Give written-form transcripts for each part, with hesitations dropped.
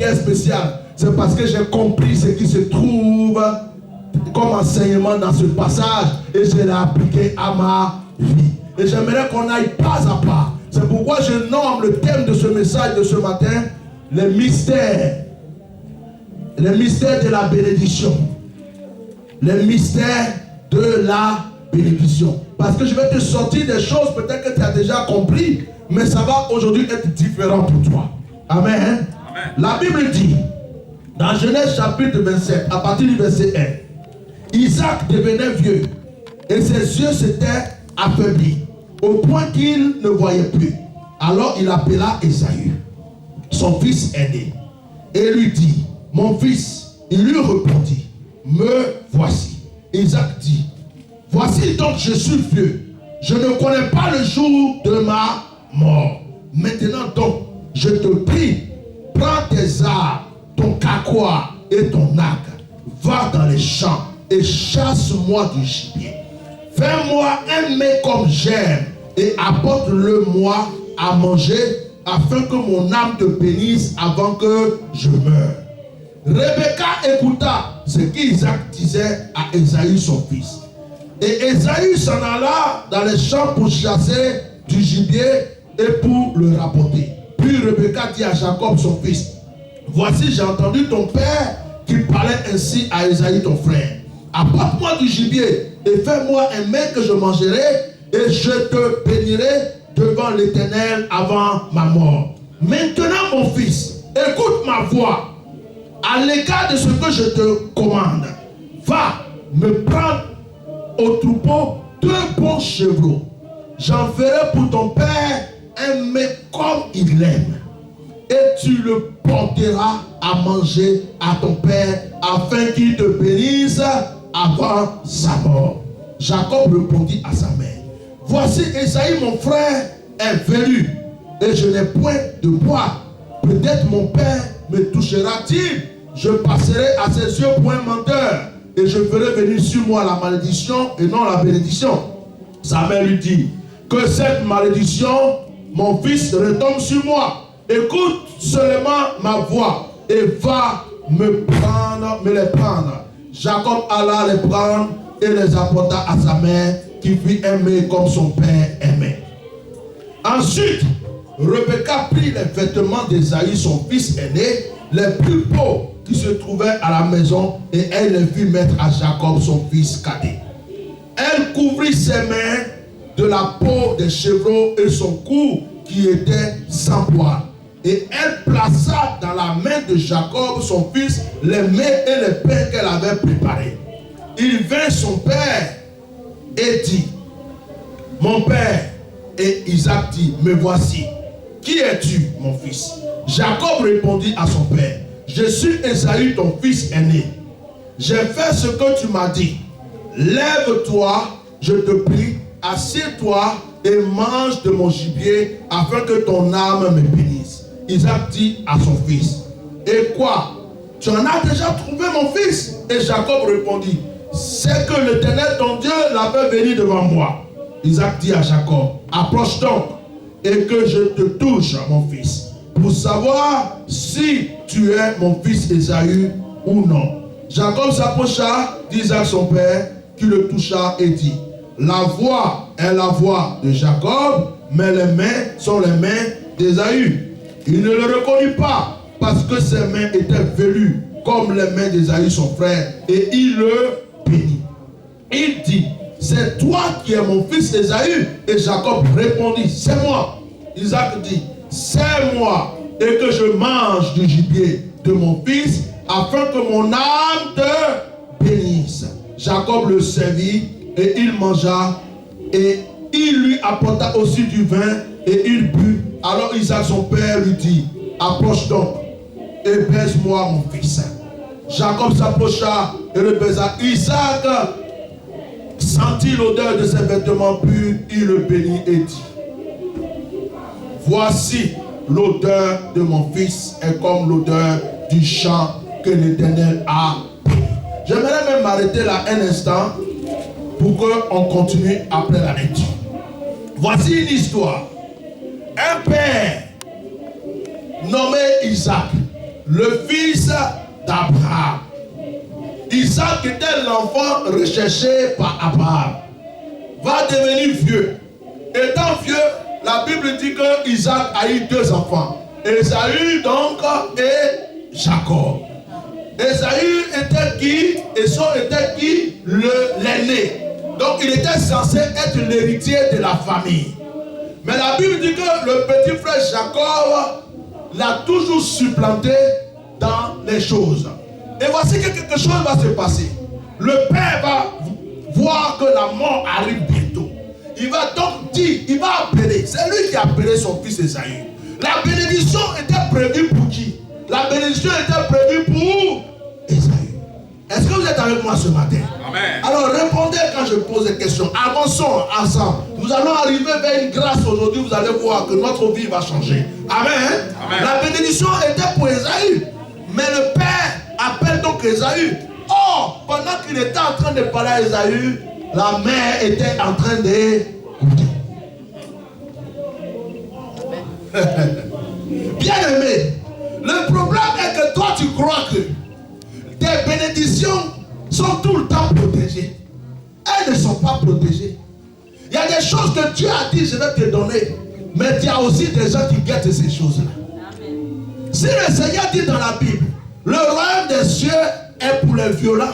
est spécial. C'est parce que j'ai compris ce qui se trouve comme enseignement dans ce passage et je l'ai appliqué à ma vie. Et j'aimerais qu'on aille pas à pas. C'est pourquoi je nomme le thème de ce message de ce matin, les mystères. Les mystères de la bénédiction. Les mystères de la bénédiction. Parce que je vais te sortir des choses peut-être que tu as déjà compris, mais ça va aujourd'hui être différent pour toi. Amen. Amen. La Bible dit, dans Genèse chapitre 27, à partir du verset 1, Isaac devenait vieux et ses yeux s'étaient affaiblis au point qu'il ne voyait plus. Alors il appela Ésaü, son fils aîné, et lui dit, mon fils. Il lui répondit, me voici. Isaac dit, voici donc je suis vieux, je ne connais pas le jour de ma mort. Maintenant donc, je te prie, prends tes armes, ton carquois et ton arc, va dans les champs et chasse-moi du gibier. Fais-moi un mets comme j'aime et apporte-le-moi à manger afin que mon âme te bénisse avant que je meure. Rebecca écouta ce qu'Isaac disait à Ésaü son fils. Et Ésaü s'en alla dans les champs pour chasser du gibier et pour le rapporter. Puis Rebecca dit à Jacob son fils, voici j'ai entendu ton père qui parlait ainsi à Ésaü ton frère. Apporte-moi du gibier et fais-moi un mets que je mangerai et je te bénirai devant l'Éternel avant ma mort. Maintenant mon fils, écoute ma voix à l'égard de ce que je te commande. Va me prendre au troupeau 2 bons chevreaux. J'en ferai pour ton père un mets comme il aime. Et tu le porteras à manger à ton père afin qu'il te bénisse avant sa mort. Jacob répondit à sa mère, voici Ésaü mon frère est venu et je n'ai point de bois. Peut-être mon père me touchera-t-il. Je passerai à ses yeux pour un menteur et je ferai venir sur moi la malédiction et non la bénédiction. Sa mère lui dit, que cette malédiction, mon fils, retombe sur moi. Écoute seulement ma voix et va me les prendre. Jacob alla les prendre et les apporta à sa mère qui fit aimer comme son père aimait. Ensuite, Rebecca prit les vêtements d'Ésaü, son fils aîné, les plus beaux qui se trouvaient à la maison, et elle les fit mettre à Jacob, son fils cadet. Elle couvrit ses mains de la peau des chevreaux et son cou qui était sans poil. Et elle plaça dans la main de Jacob, son fils, les mets et les pains qu'elle avait préparés. Il vint son père et dit, mon père. Et Isaac dit, me voici. Qui es-tu, mon fils? Jacob répondit à son père, je suis Ésaü, ton fils aîné. J'ai fait ce que tu m'as dit. Lève-toi, je te prie, assieds-toi et mange de mon gibier afin que ton âme me bénisse. Isaac dit à son fils, et quoi? Tu en as déjà trouvé, mon fils? Et Jacob répondit, c'est que l'Éternel, ton Dieu, l'a fait venir devant moi. Isaac dit à Jacob, approche donc et que je te touche, mon fils, pour savoir si tu es mon fils Ésaü ou non. Jacob s'approcha d'Isaac son père, qui le toucha et dit, la voix est la voix de Jacob, mais les mains sont les mains d'Ésaü. Il ne le reconnut pas parce que ses mains étaient velues comme les mains d'Ésaü son frère, et il le bénit. Il dit, c'est toi qui es mon fils Ésaü. Et Jacob répondit, c'est moi. Isaac dit, c'est moi, et que je mange du gibier de mon fils, afin que mon âme te bénisse. Jacob le servit, et il mangea, et il lui apporta aussi du vin, et il but. Alors Isaac son père lui dit, approche donc, et baise-moi mon fils. Jacob s'approcha, et le baisa. Isaac sentit l'odeur de ses vêtements purs, il le bénit et dit, voici l'odeur de mon fils est comme l'odeur du champ que l'Éternel a béni. J'aimerais même m'arrêter là un instant pour qu'on continue après la lecture. Voici une histoire. Un père nommé Isaac, le fils d'Abraham. Isaac était l'enfant recherché par Abraham. Va devenir vieux. Étant vieux, la Bible dit que Isaac a eu 2 enfants. Ésaü donc et Jacob. Ésaü était qui? Esau était qui? L'aîné. Donc il était censé être l'héritier de la famille. Mais la Bible dit que le petit frère Jacob l'a toujours supplanté dans les choses. Et voici que quelque chose va se passer. Le père va voir que la mort arrive bientôt. Il va donc dire, il va appeler. C'est lui qui a appelé son fils Ésaü. La bénédiction était prévue pour qui? La bénédiction était prévue pour Ésaü. Est-ce que vous êtes avec moi ce matin? Amen. Alors répondez quand je pose des questions. Avançons ensemble. Nous allons arriver vers une grâce aujourd'hui. Vous allez voir que notre vie va changer. Amen. Amen. La bénédiction était pour Ésaü. Mais le père appelle donc Ésaü. Or, pendant qu'il était en train de parler à Ésaü, la mère était en train de goûter. Bien aimé, le problème est que toi tu crois que tes bénédictions sont tout le temps protégées. Elles ne sont pas protégées. Il y a des choses que Dieu a dit, je vais te donner. Mais il y a aussi des gens qui guettent ces choses-là. Si le Seigneur dit dans la Bible, le royaume des cieux est pour les violents,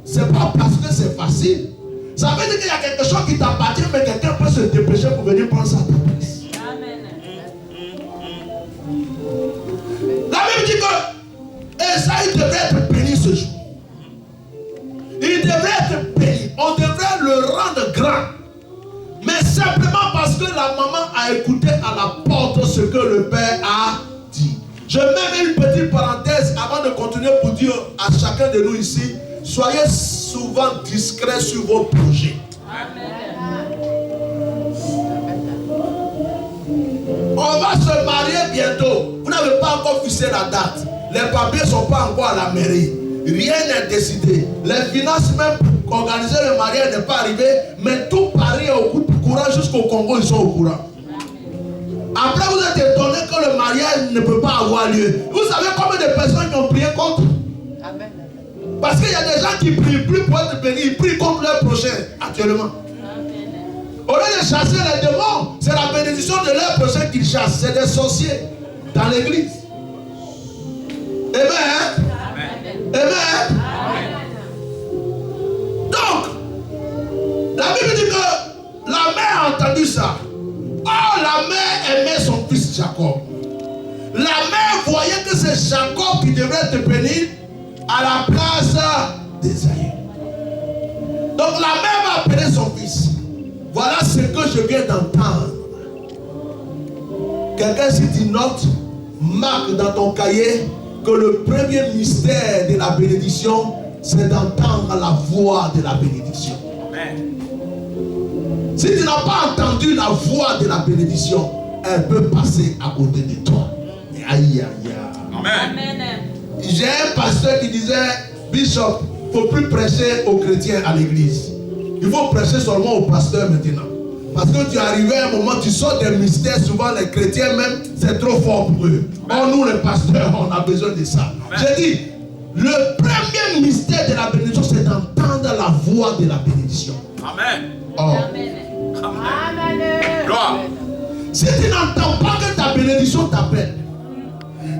c'est pas parce que c'est facile. Ça veut dire qu'il y a quelque chose qui t'appartient, mais quelqu'un peut se dépêcher pour venir prendre ça à ta place. Amen. La Bible dit que Esaü devrait être béni ce jour. Il devrait être béni. On devrait le rendre grand. Mais simplement parce que la maman a écouté à la porte ce que le père a dit. Je mets une petite parenthèse avant de continuer pour dire à chacun de nous ici, soyez souvent discrets sur vos projets. Amen. On va se marier bientôt. Vous n'avez pas encore fixé la date. Les papiers ne sont pas encore à la mairie. Rien n'est décidé. Les finances même pour organiser le mariage n'est pas arrivé. Mais tout Paris est au courant jusqu'au Congo, ils sont au courant. Après, vous êtes étonné que le mariage ne peut pas avoir lieu. Vous savez combien de personnes qui ont prié contre? Amen. Parce qu'il y a des gens qui prient plus pour être bénis, ils prient contre leur prochain actuellement. Amen. Au lieu de chasser les démons, c'est la bénédiction de leur prochain qu'ils chassent. C'est des sorciers dans l'église. Amen. Amen. Amen. Donc, la Bible dit que la mère a entendu ça. Oh, la mère aimait son fils Jacob. La mère voyait que c'est Jacob qui devrait être béni à la place d'Ésaü. Donc la mère va appeler son fils. Voilà ce que je viens d'entendre. Quelqu'un, si tu notes, marque dans ton cahier que le premier mystère de la bénédiction, c'est d'entendre la voix de la bénédiction. Amen. Si tu n'as pas entendu la voix de la bénédiction, elle peut passer à côté de toi. Aïe, aïe, aïe. Amen. J'ai un pasteur qui disait, Bishop, il ne faut plus prêcher aux chrétiens à l'église. Il faut prêcher seulement aux pasteurs maintenant. Parce que tu es arrivé à un moment, tu sors des mystères, souvent les chrétiens même, c'est trop fort pour eux. Or, nous les pasteurs, on a besoin de ça. J'ai dit, le premier mystère de la bénédiction, c'est d'entendre la voix de la bénédiction. Amen. Oh. Amen. Amen. Gloire. Si tu n'entends pas que ta bénédiction t'appelle,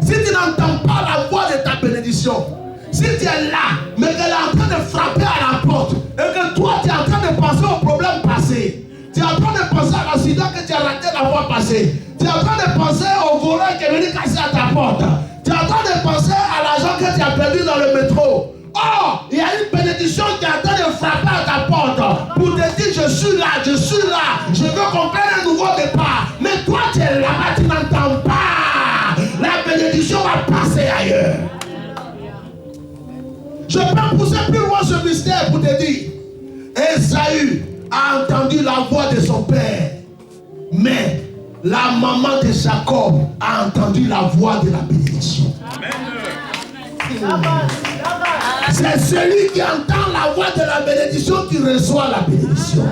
si tu n'entends pas la voix de ta bénédiction, si tu es là, mais qu'elle est en train de frapper à la porte, et que toi tu es en train de penser au problème passé, tu es en train de penser à l'accident que tu as raté la fois passée, tu es en train de penser au voleur qui est venu casser à ta porte, tu es en train de penser à l'argent que tu as perdu dans le métro. Oh, il y a une bénédiction qui est en train de frapper à ta porte pour te dire je suis là, je veux qu'on fasse un nouveau départ. Mais toi tu es là-bas, tu n'entends pas. La bénédiction va passer ailleurs. Je peux pousser plus loin ce mystère pour te dire, Ésaü a entendu la voix de son père, mais la maman de Jacob a entendu la voix de la bénédiction. C'est celui qui entend la voix de la bénédiction qui reçoit la bénédiction.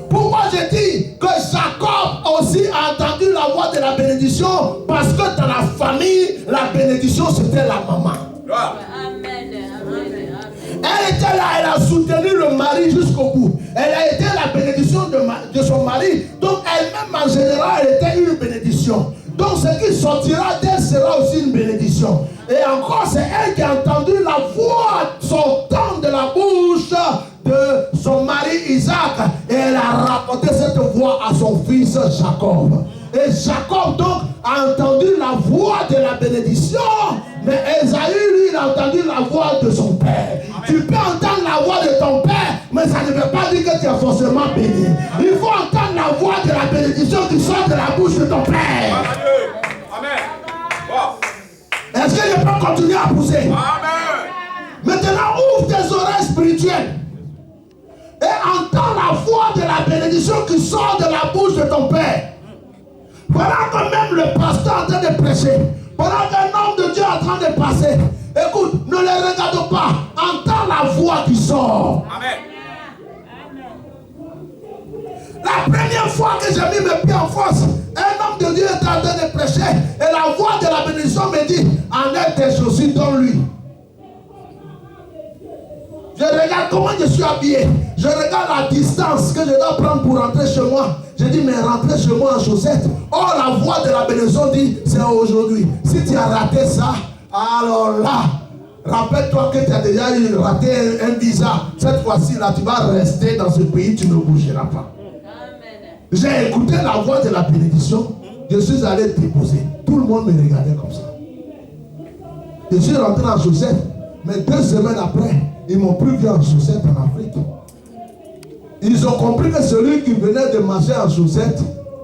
Pourquoi je dis que Jacob aussi entendu la voix de la bénédiction parce que dans la famille, la bénédiction c'était la maman. Amen. Elle était là, elle a soutenu le mari jusqu'au bout. Elle a été la bénédiction de son mari. Donc elle-même en général, elle était une bénédiction. Donc ce qui sortira d'elle sera aussi une bénédiction. Et encore, c'est elle qui a entendu la voix sortant de la bouche de son mari Isaac. Et elle a rapporté cette voix à son fils Jacob. Et Jacob donc a entendu la voix de la bénédiction. Mais Esaü, lui, il a entendu la voix de son père. Amen. Tu peux entendre la voix de ton père, mais ça ne veut pas dire que tu es forcément béni. Il faut entendre la voix de la bénédiction qui sort de la bouche de ton père. Amen. Wow. Est-ce que je peux continuer à pousser? Amen. Maintenant, ouvre tes oreilles spirituelles et entends la voix de la bénédiction qui sort de la bouche de ton père. Voilà que même le pasteur est en train de prêcher. Pendant qu'un homme de Dieu est en train de passer, écoute, ne les regarde pas. Entends la voix qui sort. Amen. La première fois que j'ai mis mes pieds en force, un homme de Dieu est en train de prêcher. Et la voix de la bénédiction me dit, enlève tes chaussures, donne-lui. Je regarde comment je suis habillé. Je regarde la distance que je dois prendre pour rentrer chez moi. Je dis, mais rentrer chez moi en chaussettes. Or, la voix de la bénédiction dit, c'est aujourd'hui. Si tu as raté ça, alors là, rappelle-toi que tu as déjà raté un visa. Cette fois-ci, là, tu vas rester dans ce pays, tu ne bougeras pas. J'ai écouté la voix de la bénédiction. Je suis allé déposer. Tout le monde me regardait comme ça. Je suis rentré en chaussettes. Mais 2 semaines après, ils m'ont plus vu en chaussettes en Afrique. Ils ont compris que celui qui venait de marcher en chaussettes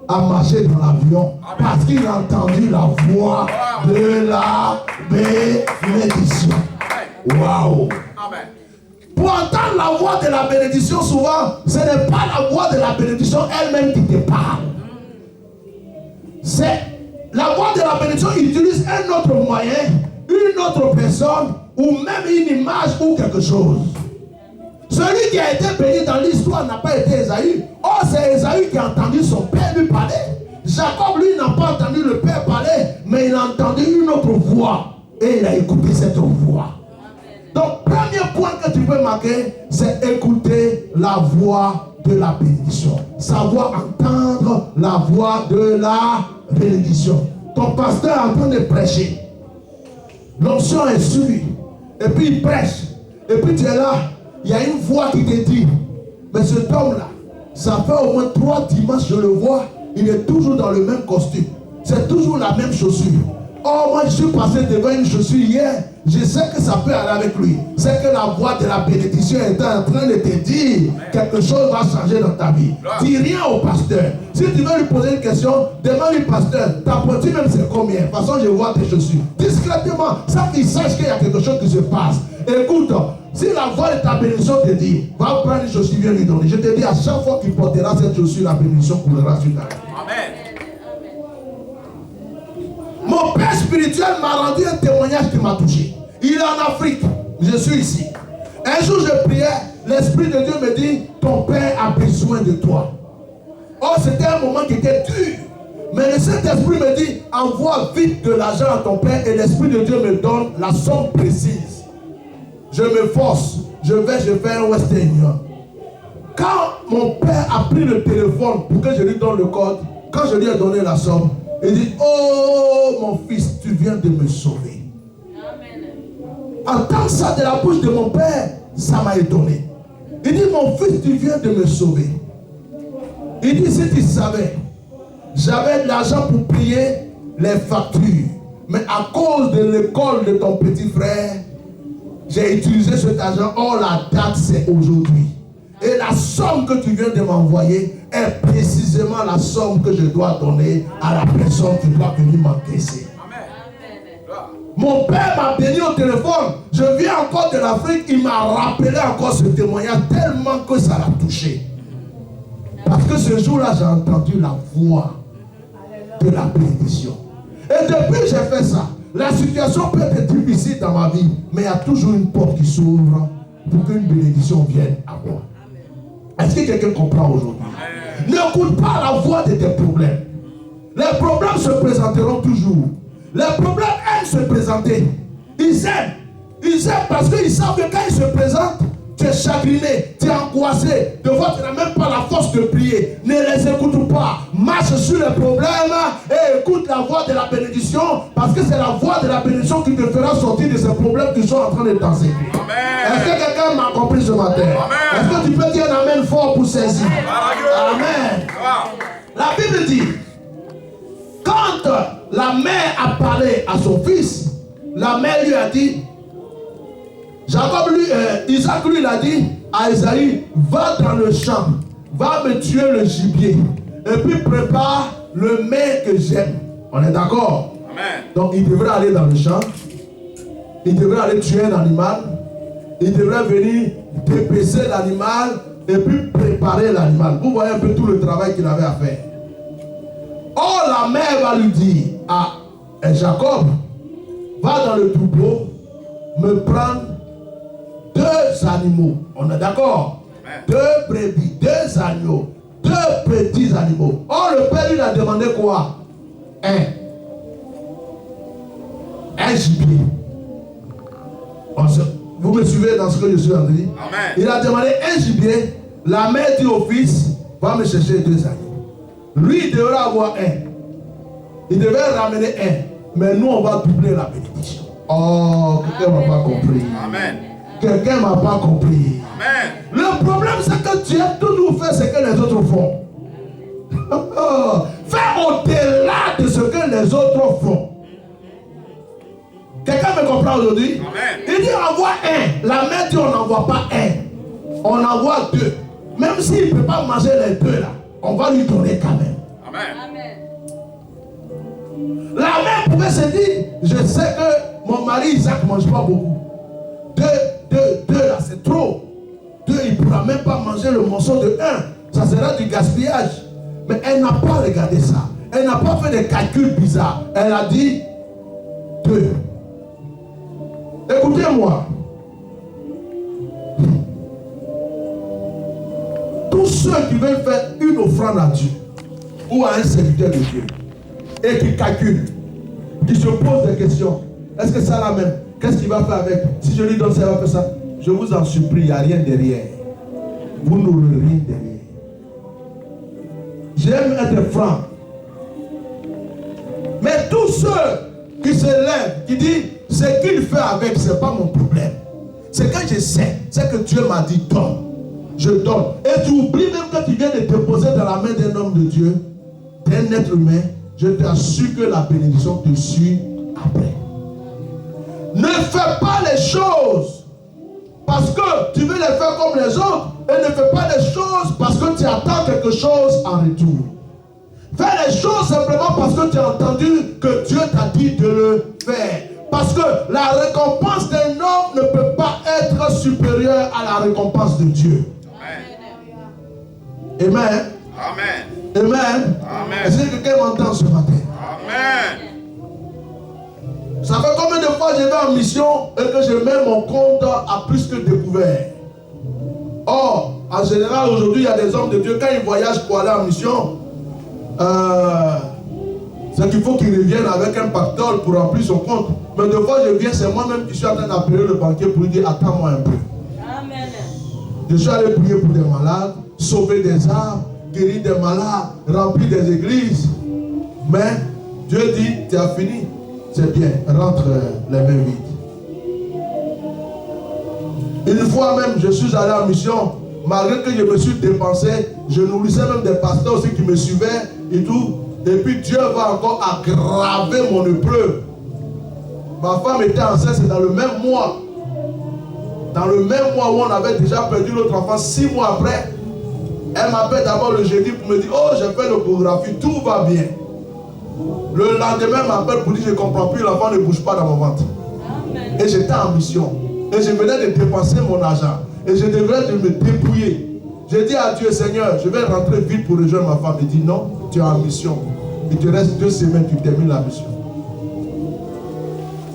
a marché dans l'avion parce qu'il a entendu la voix de la bénédiction. Waouh! Pour entendre la voix de la bénédiction, souvent, ce n'est pas la voix de la bénédiction elle-même qui te parle. C'est la voix de la bénédiction utilise un autre moyen, une autre personne, ou même une image ou quelque chose. Celui qui a été béni dans l'histoire n'a pas été Esaü. Or, c'est Esaü qui a entendu son père lui parler. Jacob, lui, n'a pas entendu le père parler, mais il a entendu une autre voix. Et il a écouté cette voix. Donc, premier point que tu peux marquer, c'est écouter la voix de la bénédiction. Savoir entendre la voix de la bénédiction. Ton pasteur est en train de prêcher. L'onction est sur lui. Et puis il prêche. Et puis tu es là. Il y a une voix qui te dit, mais cet homme-là, ça fait au moins 3 dimanches, je le vois, il est toujours dans le même costume. C'est toujours la même chaussure. Oh, moi je suis passé devant une chaussure hier. Je sais que ça peut aller avec lui. C'est que la voix de la bénédiction est en train de te dire quelque chose va changer dans ta vie. Dis rien au pasteur. Si tu veux lui poser une question, demande-lui, pasteur, ta poitrine même c'est combien? De toute façon, je vois tes chaussures. Discrètement, sans qu'il sache qu'il y a quelque chose qui se passe. Écoute, si la voix de ta bénédiction te dit, va prendre une chaussure, viens lui donner. Je te dis, à chaque fois qu'il portera cette chaussure, la bénédiction coulera sur ta vie. Amen. Mon père spirituel m'a rendu un témoignage qui m'a touché. Il est en Afrique. Je suis ici. Un jour, je priais. L'Esprit de Dieu me dit, ton père a besoin de toi. Oh, c'était un moment qui était dur. Mais le Saint-Esprit me dit, envoie vite de l'argent à ton père. Et l'Esprit de Dieu me donne la somme précise. Je me force. Je fais un Western Union. Quand mon père a pris le téléphone pour que je lui donne le code, quand je lui ai donné la somme, il dit, oh mon fils, tu viens de me sauver. Amen. Entendre ça de la bouche de mon père, ça m'a étonné. Il dit, mon fils, tu viens de me sauver. Il dit, si tu savais, j'avais de l'argent pour payer les factures. Mais à cause de l'école de ton petit frère, j'ai utilisé cet argent. Or, la date, c'est aujourd'hui. Et la somme que tu viens de m'envoyer est précisément la somme que je dois donner à la personne qui doit venir m'encaisser. Mon père m'a béni au téléphone. Je viens encore de l'Afrique. Il m'a rappelé encore ce témoignage tellement que ça l'a touché. Parce que ce jour-là, j'ai entendu la voix de la bénédiction. Et depuis que j'ai fait ça, la situation peut être difficile dans ma vie, mais il y a toujours une porte qui s'ouvre pour qu'une bénédiction vienne à moi. Est-ce que quelqu'un comprend aujourd'hui? N'écoute pas la voix de tes problèmes. Les problèmes se présenteront toujours. Les problèmes aiment se présenter. Ils aiment. Ils aiment parce qu'ils savent que quand ils se présentent, tu es chagriné, tu es angoissé. De fois, tu n'as même pas la force de prier. Ne les écoute pas. Marche sur les problèmes et écoute la voix de la bénédiction, parce que c'est la voix de la bénédiction qui te fera sortir de ces problèmes qui sont en train de danser. Est-ce que quelqu'un m'a compris ce matin? Est-ce que tu peux dire un amen fort pour saisir? Amen. La Bible dit, quand la mère a parlé à son fils, la mère lui a dit, Isaac lui l'a dit à Esaïe, va dans le champ, va me tuer le gibier, et puis prépare le mets que j'aime. On est d'accord? Donc il devrait aller dans le champ, il devrait aller tuer un animal, il devrait venir dépecer l'animal, et puis préparer l'animal. Vous voyez un peu tout le travail qu'il avait à faire. Or la mère va lui dire à Jacob, va dans le troupeau, me prendre 2 animaux. On est d'accord? 2 brebis, 2 agneaux, 2 petits animaux. Or le père lui a demandé quoi? Un gibier. Vous me suivez dans ce que je suis en train de dire? Il a demandé un gibier. La mère dit au fils, va me chercher 2 agneaux. Lui il devrait avoir un. Il devait ramener un. Mais nous on va doubler la bénédiction. Oh, quelqu'un ne m'a pas compris. Amen. Quelqu'un ne m'a pas compris. Amen. Le problème c'est que tu as toujours fait ce que les autres font. Fais au-delà de ce que les autres font. Quelqu'un me comprend aujourd'hui? Il dit envoie un. La mère dit on n'envoie pas un. On envoie 2. Même s'il ne peut pas manger les 2 là, on va lui donner quand même. Amen. La mère pouvait se dire, je sais que mon mari Isaac ne mange pas beaucoup. 2 là, c'est trop. 2, il ne pourra même pas manger le morceau de 1. Ça sera du gaspillage. Mais elle n'a pas regardé ça. Elle n'a pas fait des calculs bizarres. Elle a dit 2. Écoutez-moi. Tous ceux qui veulent faire une offrande à Dieu ou à un serviteur de Dieu et qui calculent, qui se posent des questions, est-ce que ça là même, qu'est-ce qu'il va faire avec? Si je lui donne ça, il va faire ça. Je vous en supplie, il n'y a rien derrière. Vous n'aurez rien derrière. J'aime être franc. Mais tous ceux qui se lèvent, qui disent, ce qu'il fait avec, ce n'est pas mon problème. Ce que je sais, c'est que Dieu m'a dit, donne. Je donne. Et tu oublies même que tu viens de déposer dans la main d'un homme de Dieu, d'un être humain, je t'assure que la bénédiction te suit après. Ne fais pas les choses parce que tu veux les faire comme les autres, et ne fais pas les choses parce que tu attends quelque chose en retour. Fais les choses simplement parce que tu as entendu que Dieu t'a dit de le faire. Parce que la récompense d'un homme ne peut pas être supérieure à la récompense de Dieu. Amen. Amen. Amen. Amen. Est-ce que quelqu'un m'entend ce matin? Amen. Ça fait combien de fois je vais en mission et que je mets mon compte à plus que découvert? Or, en général, aujourd'hui, il y a des hommes de Dieu, quand ils voyagent pour aller en mission, c'est qu'il faut qu'ils reviennent avec un pactole pour remplir son compte. Mais de fois, je viens, c'est moi-même qui suis en train d'appeler le banquier pour lui dire, attends-moi un peu. Amen. Je suis allé prier pour des malades, sauver des âmes, guérir des malades, remplir des églises. Mais Dieu dit, tu as fini. C'est bien, rentre les mains vides. Une fois même, je suis allé en mission, malgré que je me suis dépensé, je nourrissais même des pasteurs aussi qui me suivaient et tout. Et puis Dieu va encore aggraver mon épreuve. Ma femme était enceinte, c'est dans le même mois. Dans le même mois où on avait déjà perdu l'autre enfant, 6 mois après, elle m'appelle d'abord le jeudi pour me dire, oh, j'ai fait l'échographie, tout va bien. Le lendemain, elle m'appelle pour dire, je ne comprends plus, l'enfant ne bouge pas dans mon ventre. Amen. Et j'étais en mission. Et je venais de dépenser mon argent. Et je devrais de me dépouiller. J'ai dit à Dieu, Seigneur, je vais rentrer vite pour rejoindre ma femme. Il dit, non, tu es en mission. Il te reste 2 semaines, tu termines la mission.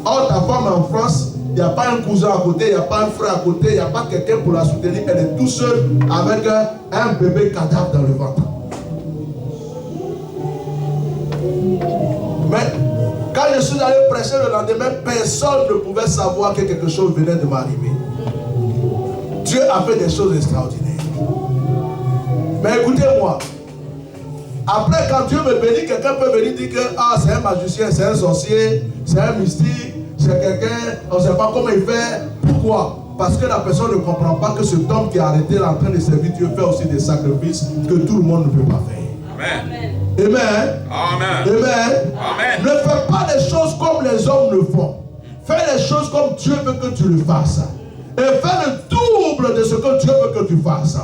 Or, ta femme est en France, il n'y a pas un cousin à côté, il n'y a pas un frère à côté, il n'y a pas quelqu'un pour la soutenir. Elle est tout seule avec un bébé cadavre dans le ventre. Mais quand je suis allé prêcher le lendemain, personne ne pouvait savoir que quelque chose venait de m'arriver. Dieu a fait des choses extraordinaires. Mais écoutez-moi, après quand Dieu me bénit, quelqu'un peut venir dire que c'est un magicien, c'est un sorcier, c'est un mystique, c'est quelqu'un, on ne sait pas comment il fait. Pourquoi? Parce que la personne ne comprend pas que cet homme qui a arrêté en train de servir Dieu fait aussi des sacrifices que tout le monde ne peut pas faire. Amen. Amen. Amen. Amen. Amen. Ne fais pas les choses comme les hommes le font. Fais les choses comme Dieu veut que tu le fasses. Et fais le double de ce que Dieu veut que tu fasses.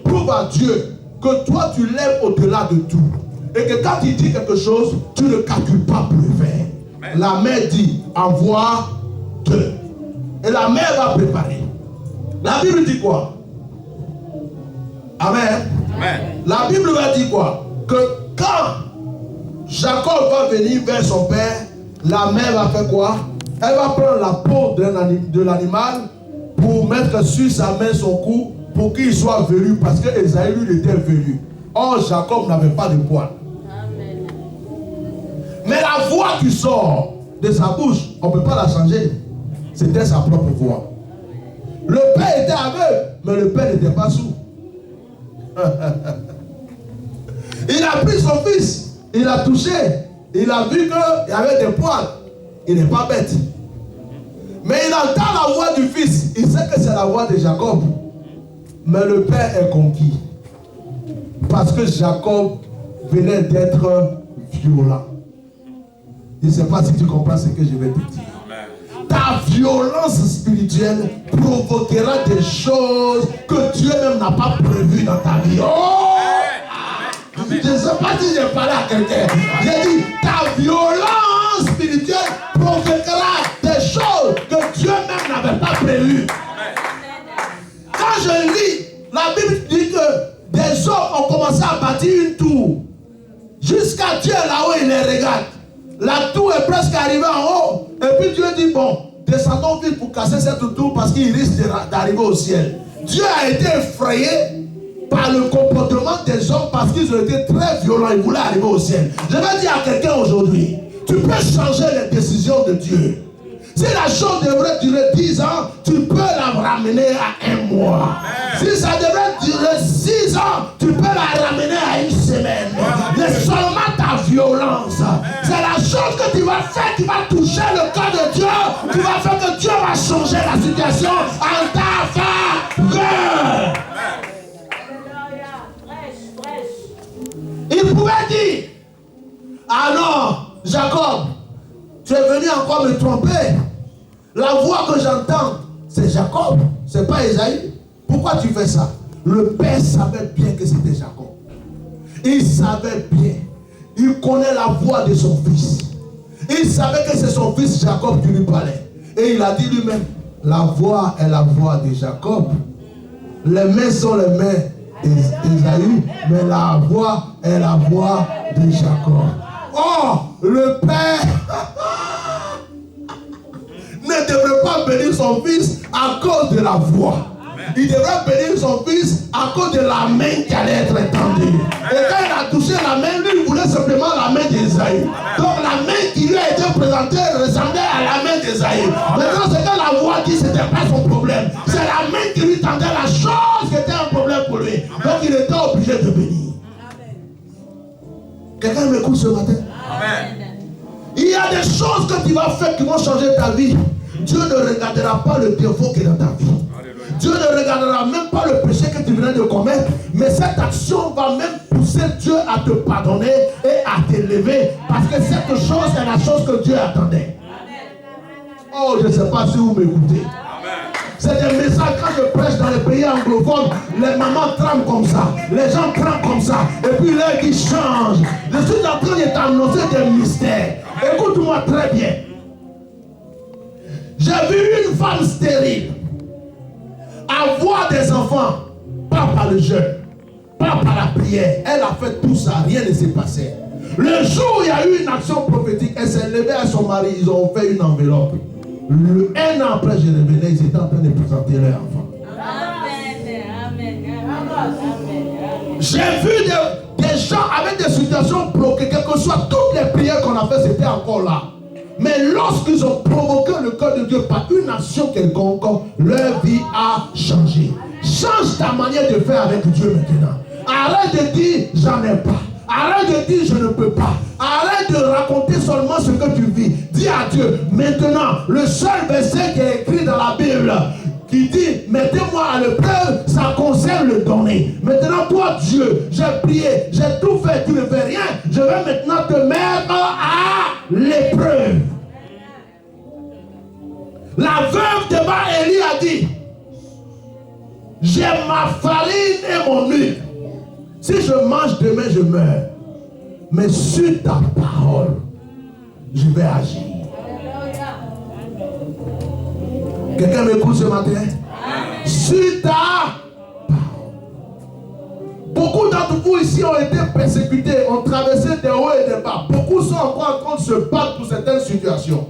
Prouve à Dieu que toi tu l'aimes au-delà de tout. Et que quand il dit quelque chose, tu ne calcules pas pour le faire. Amen. La mère dit, envoie deux. Et la mère va préparer. La Bible dit quoi? Amen. Amen. La Bible va dire quoi? Que quand Jacob va venir vers son père, la mère va faire quoi? Elle va prendre la peau de l'animal pour mettre sur sa main son cou pour qu'il soit velu, parce que Esaü lui était velu. Or Jacob n'avait pas de poil. Amen. Mais la voix qui sort de sa bouche, on ne peut pas la changer. C'était sa propre voix. Le père était aveugle, mais le père n'était pas sourd. Il a pris son fils, il a touché, il a vu qu'il y avait des poils. Il n'est pas bête. Mais il entend la voix du fils. Il sait que c'est la voix de Jacob. Mais le père est conquis. Parce que Jacob venait d'être violent. Je ne sais pas si tu comprends ce que je vais te dire. Ta violence spirituelle provoquera des choses que Dieu même n'a pas prévues dans ta vie. Oh! Je ne sais pas si j'ai parlé à quelqu'un. J'ai dit, ta violence spirituelle provoquera des choses que Dieu même n'avait pas prévues. Quand je lis, la Bible dit que des hommes ont commencé à bâtir une tour. Jusqu'à Dieu là-haut, il les regarde. La tour est presque arrivée en haut. Et puis Dieu dit, bon, descendons vite pour casser cette tour parce qu'il risque d'arriver au ciel. Dieu a été effrayé par le comportement des hommes parce qu'ils ont été très violents. Ils voulaient arriver au ciel. Je vais dire à quelqu'un aujourd'hui, tu peux changer les décisions de Dieu. Si la chose devrait durer 10 ans, tu peux la ramener à 1 mois. Si ça devrait durer 6 ans, tu peux la ramener à 1 semaine. Mais seulement ta violence, c'est la chose que tu vas faire qui va toucher le cœur de Dieu, qui va faire que Dieu va changer la situation en ta faveur. Il pouvait dire, ah non, Jacob, tu es venu encore me tromper. La voix que j'entends, c'est Jacob, c'est pas Esaü. Pourquoi tu fais ça? Le père savait bien que c'était Jacob. Il savait bien. Il connaît la voix de son fils. Il savait que c'est son fils Jacob qui lui parlait. Et il a dit lui-même, la voix est la voix de Jacob. Les mains sont les mains d'Esaü, mais la voix est la voix de Jacob. Oh, le père ne devrait pas bénir son fils à cause de la voix. Il devrait bénir son fils à cause de la main qui allait être étendue. Et quand il a touché la main, lui il voulait simplement la main d'Esaü. Donc la main qui lui a été présentée ressemblait à la main d'Esaü. Maintenant c'est que la voix dit que ce n'était pas son problème. C'est la main qui lui tendait la chose qui était un problème pour lui. Donc il était obligé de bénir. Quelqu'un m'écoute ce matin? Amen. Il y a des choses que tu vas faire qui vont changer ta vie. Dieu ne regardera pas le défaut qui est dans ta vie. Dieu ne regardera même pas le péché que tu viens de commettre. Mais cette action va même pousser Dieu à te pardonner et à t'élever. Parce que cette chose est la chose que Dieu attendait. Oh, je ne sais pas si vous m'écoutez. C'est des messages quand je prêche dans les pays anglophones, les mamans tremblent comme ça, les gens tremblent comme ça, et puis l'heure qui change. Je suis en train de t'annoncer des mystères. Écoute-moi très bien. J'ai vu une femme stérile avoir des enfants, pas par le jeûne, pas par la prière. Elle a fait tout ça, rien ne s'est passé. Le jour où il y a eu une action prophétique, elle s'est levée à son mari, ils ont fait une enveloppe. 1 an après, je revenais, ils étaient en train de présenter leur enfant. J'ai vu des gens avec des situations bloquées, quelque que ce soit, toutes les prières qu'on a faites, c'était encore là. Mais lorsqu'ils ont provoqué le cœur de Dieu par une action quelconque, leur vie a changé. Change ta manière de faire avec Dieu maintenant. Arrête de dire j'en ai pas. Arrête de dire je ne peux pas. Arrête de raconter seulement ce que tu vis. Dis à Dieu, maintenant, le seul verset qui est écrit dans la Bible, qui dit, mettez-moi à l'épreuve, ça concerne le donner. Maintenant, toi, Dieu, j'ai prié, j'ai tout fait, tu ne fais rien. Je vais maintenant te mettre à l'épreuve. La veuve de Élie a dit, j'ai ma farine et mon huile. Si je mange demain, je meurs. Mais sur ta parole, je vais agir. Quelqu'un m'écoute ce matin? Sur ta parole. Beaucoup d'entre vous ici ont été persécutés, ont traversé des hauts et des bas. Beaucoup sont encore en train de se battre pour certaines situations.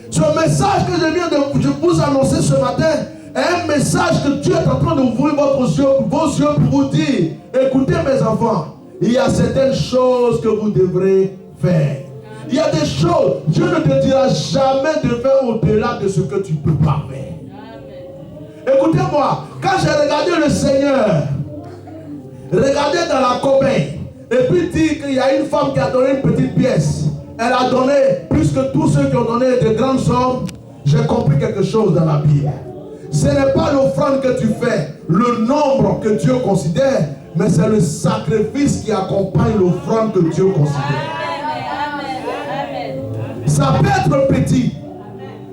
Ce message que je viens de vous annoncer ce matin est un message que Dieu est en train d'ouvrir vos yeux pour vous dire, écoutez mes enfants, il y a certaines choses que vous devrez faire. Il y a des choses, Dieu ne te dira jamais de faire au-delà de ce que tu ne peux pas faire. Écoutez-moi, quand j'ai regardé le Seigneur, regardez dans la corbeille, et puis dit qu'il y a une femme qui a donné une petite pièce. Elle a donné plus que tous ceux qui ont donné de grandes sommes. J'ai compris quelque chose dans la Bible. Ce n'est pas l'offrande que tu fais, le nombre que Dieu considère, mais c'est le sacrifice qui accompagne l'offrande que Dieu considère. Ça peut être petit.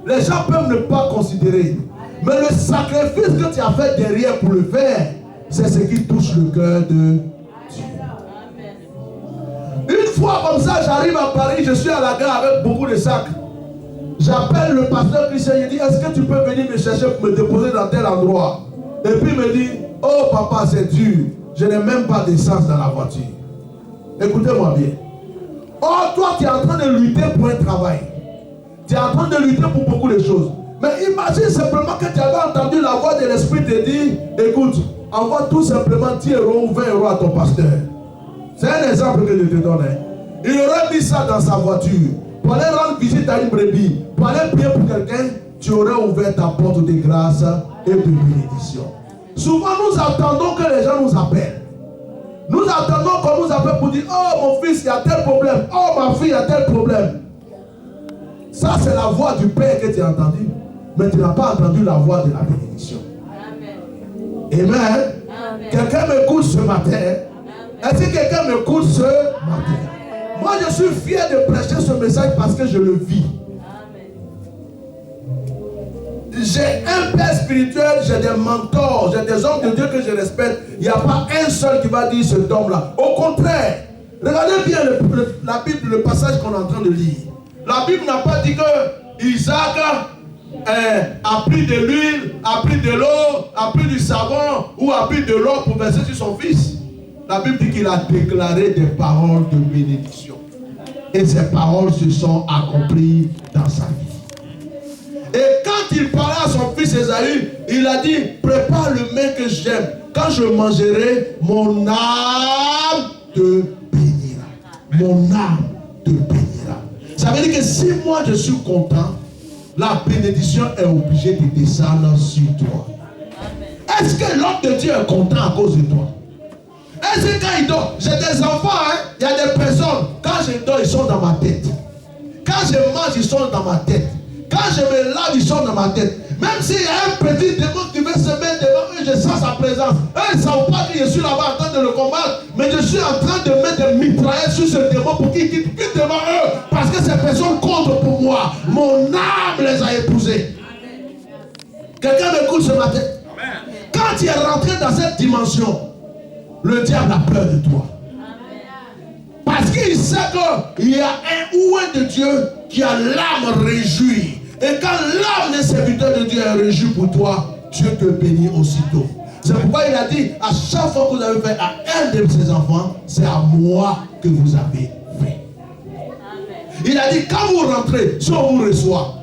Les gens peuvent ne pas considérer. Mais le sacrifice que tu as fait derrière pour le faire, c'est ce qui touche le cœur de Dieu. Une fois comme ça, j'arrive à Paris, je suis à la gare avec beaucoup de sacs. J'appelle le pasteur Christian, il dit, est-ce que tu peux venir me chercher pour me déposer dans tel endroit? Et puis il me dit, oh papa, c'est dur. Je n'ai même pas d'essence dans la voiture. Écoutez-moi bien. Oh, toi, tu es en train de lutter pour un travail. Tu es en train de lutter pour beaucoup de choses. Mais imagine simplement que tu avais entendu la voix de l'Esprit te dire, écoute, envoie tout simplement 10 euros ou 20 euros à ton pasteur. C'est un exemple que je te donne. Il aurait mis ça dans sa voiture. Pour aller rendre visite à une brebis, pour aller prier pour quelqu'un, tu aurais ouvert ta porte de grâce et de bénédiction. Souvent, nous attendons que les gens nous appellent. Nous attendons qu'on nous appelle pour dire, oh mon fils, il y a tel problème. Oh ma fille, il y a tel problème. Ça, c'est la voix du Père que tu as entendu. Mais tu n'as pas entendu la voix de la bénédiction. Amen. Amen. Quelqu'un m'écoute ce matin? Est-ce que quelqu'un m'écoute ce matin? Moi, je suis fier de prêcher ce message parce que je le vis. J'ai un père spirituel, j'ai des mentors, j'ai des hommes de Dieu que je respecte. Il n'y a pas un seul qui va dire cet homme-là. Au contraire, regardez bien la Bible, le passage qu'on est en train de lire. La Bible n'a pas dit que Isaac a pris de l'huile, a pris de l'eau, a pris du savon ou a pris de l'eau pour verser sur son fils. La Bible dit qu'il a déclaré des paroles de bénédiction. Et ces paroles se sont accomplies dans sa vie. Et quand il parlait à son fils Ésaü, il a dit, prépare le mets que j'aime. Quand je mangerai, mon âme te bénira. Mon âme te bénira. Ça veut dire que si moi je suis content, la bénédiction est obligée de descendre sur toi. Est-ce que l'homme de Dieu est content à cause de toi? Est-ce que quand il dort, j'ai des enfants, il y a des personnes, quand je dors, ils sont dans ma tête. Quand je mange, ils sont dans ma tête. Quand je me lave, ils sont dans ma tête. Même s'il y a un petit démon qui veut se mettre devant eux, je sens sa présence. Eux, ils ne savent pas que je suis là-bas en train de le combattre, mais je suis en train de mettre des mitraillettes sur ce démon pour qu'il quitte devant eux. Parce que ces personnes comptent pour moi. Mon âme les a épousés. Quelqu'un m'écoute ce matin? Amen. Quand tu es rentré dans cette dimension, le diable a peur de toi. Parce qu'il sait qu'il y a un ouin de Dieu qui a l'âme réjouie. Et quand l'âme des serviteurs de Dieu est réjouie pour toi, Dieu te bénit aussitôt. C'est pourquoi il a dit, à chaque fois que vous avez fait à un de ses enfants, c'est à moi que vous avez fait. Il a dit, quand vous rentrez, si on vous reçoit,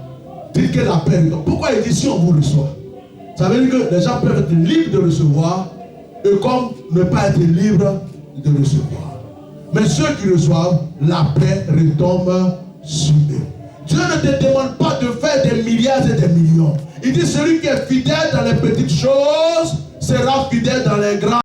dites que la paix. Pourquoi il dit si on vous reçoit? Ça veut dire que les gens peuvent être libres de recevoir, et comme ne pas être libres de recevoir. Mais ceux qui reçoivent, la paix retombe sur eux. Dieu ne te demande pas de faire des milliards et des millions. Il dit celui qui est fidèle dans les petites choses sera fidèle dans les grandes.